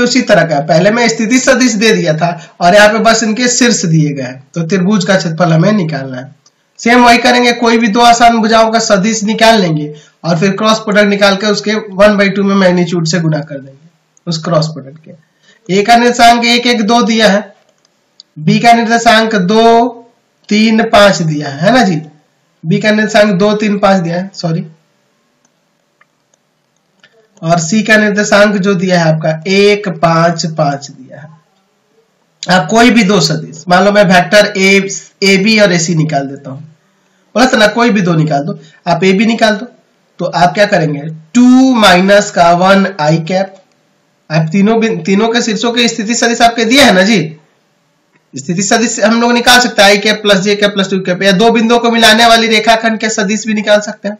उसी तरह का है। पहले मैं स्थिति सदिश दे दिया था और यहाँ पे बस इनके शीर्ष दिए गए हैं, तो त्रिभुज का क्षेत्रफल हमें निकालना है। सेम वही करेंगे, कोई भी दो आसान भुजाओं का सदिश निकाल लेंगे और फिर क्रॉस प्रोडक्ट निकाल कर उसके 1/2 में मैग्नीट्यूड से गुना कर देंगे उस क्रॉस प्रोडक्ट के। ए का निर्देशांक 1 1 2 दिया है, बी का निर्देशांक 2 3 5 दिया है ना जी। बी का निर्देशांक 2 3 5 दिया है, सॉरी। और सी का निर्देशांक जो दिया है आपका 1 5 5 दिया है। आप कोई भी दो सदिश, मान लो मैं वेक्टर ए बी और ए सी निकाल देता हूं, बोला था ना, कोई भी दो निकाल दो। आप ए बी निकाल दो तो आप क्या करेंगे, 2 माइनस का 1 आई कैप। आप तीनों के शीर्षों के स्थिति सदिश आपके दिए है ना जी। स्थिति सदिश हम लोग निकाल सकते हैं, आई कैप प्लस जे कैप प्लस 2 कैप, या दो बिंदुओं को मिलाने वाली रेखाखंड के सदिश भी निकाल सकते हैं।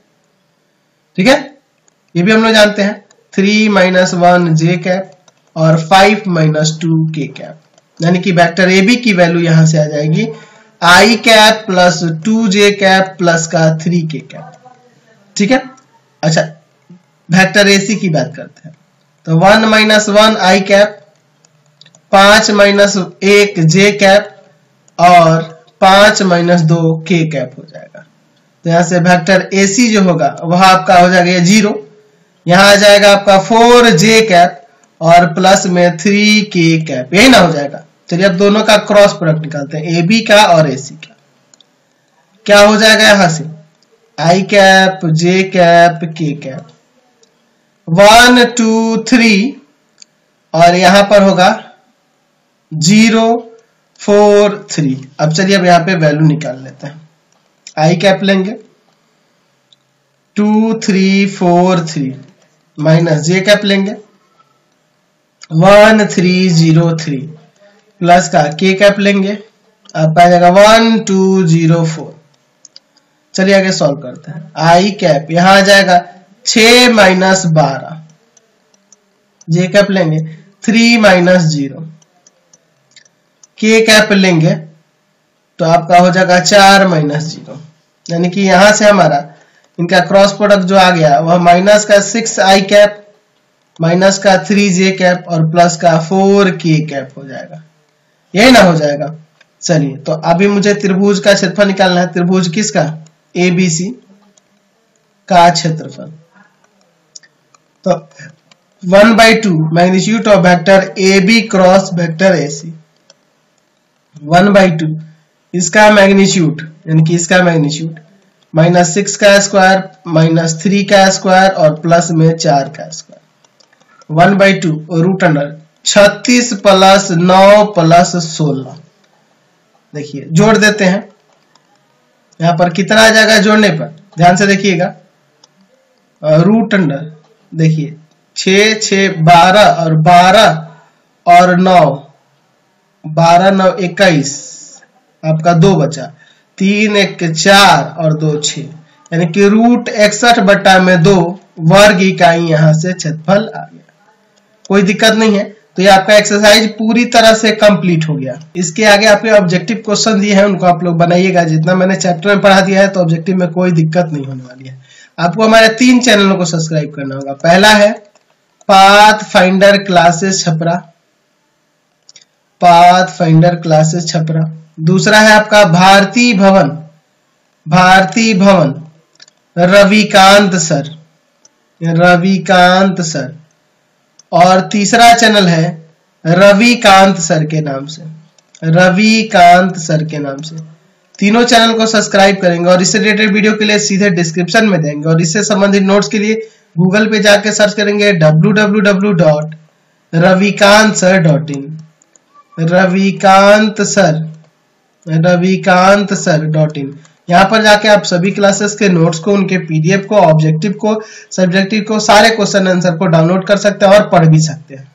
ठीक है, ये भी हम लोग जानते हैं, 3 माइनस 1 जे कैप और 5 माइनस 2 के कैप। यानी कि वेक्टर ए बी की वैल्यू यहां से आ जाएगी आई कैप प्लस 2 जे कैप प्लस का 3 के कैप। ठीक है, अच्छा वेक्टर ए सी की बात करते हैं, तो 1 माइनस 1 आई कैप, 5 माइनस 1 जे कैप और 5 माइनस 2 के कैप हो जाएगा। तो यहां से वेक्टर ए सी जो होगा वह आपका हो जाएगा 0, यहां आ जाएगा आपका 4 जे कैप और प्लस में 3 के कैप, यही ना हो जाएगा। चलिए अब दोनों का क्रॉस प्रोडक्ट निकालते हैं, ए बी का और ए सी का। क्या हो जाएगा यहां से, आई कैप जे कैप के कैप, 1 2 3 और यहां पर होगा 0 4 3। अब चलिए अब यहां पे वैल्यू निकाल लेते हैं। आई कैप लेंगे 2 3 4 3 माइनस जे कैप लेंगे 1 3 0 3 प्लस का के कैप लेंगे, अब आ जाएगा 1 2 0 4। चलिए आगे सॉल्व करते हैं। आई कैप यहां आ जाएगा 6 माइनस 12, जे कैप लेंगे 3 माइनस 0, के कैप लेंगे तो आपका हो जाएगा 4 माइनस 0। यानी कि यहां से हमारा इनका क्रॉस प्रोडक्ट जो आ गया वह माइनस का 6 आई कैप माइनस का 3 जे कैप और प्लस का 4 के कैप हो जाएगा, यही ना हो जाएगा। चलिए तो अभी मुझे त्रिभुज का क्षेत्रफल निकालना है। त्रिभुज किसका, ए बी सी का क्षेत्रफल। तो 1/2 magnitude of vector A B cross vector A C, 1/2 इसका मैग्नीट्यूड यानी कि इसका मैग्नीट्यूड माइनस 6 का स्क्वायर माइनस 3 का स्क्वायर और प्लस में 4 का square, 1/2 root under 36 plus 9 plus 16। देखिए जोड़ देते हैं, यहां पर कितना आ जाएगा जोड़ने पर, ध्यान से देखिएगा। रूट अंडर देखिए 6 6 12 और 12 और 9, 12 9 21, आपका 2 बचा, 3 1 4 और 2 6, यानी कि रूट 61/2 वर्ग इकाई यहां से क्षेत्रफल आ गया। कोई दिक्कत नहीं है, तो ये आपका एक्सरसाइज पूरी तरह से कंप्लीट हो गया। इसके आगे आपके ऑब्जेक्टिव क्वेश्चन दिए हैं, उनको आप लोग बनाइएगा। जितना मैंने चैप्टर में पढ़ा दिया है तो ऑब्जेक्टिव में कोई दिक्कत नहीं होने वाली है। आपको हमारे 3 चैनलों को सब्सक्राइब करना होगा। पहला है path finder classes Chhapra, path finder classes Chhapra. दूसरा है आपका भारती भवन, भारती भवन रविकांत सर, रविकांत सर। और तीसरा चैनल है रविकांत सर के नाम से, रविकांत सर के नाम से। तीनों चैनल को सब्सक्राइब करेंगे और इससे रिलेटेड वीडियो के लिए सीधे डिस्क्रिप्शन में देंगे, और इससे संबंधित नोट्स के लिए गूगल पे जाके सर्च करेंगे www.ravikansir.in, रविकांत सर.in। यहाँ पर जाके आप सभी क्लासेस के नोट्स को, उनके पीडीएफ को, ऑब्जेक्टिव को, सब्जेक्टिव को, सारे क्वेश्चन आंसर को डाउनलोड कर सकते हैं और पढ़ भी सकते हैं।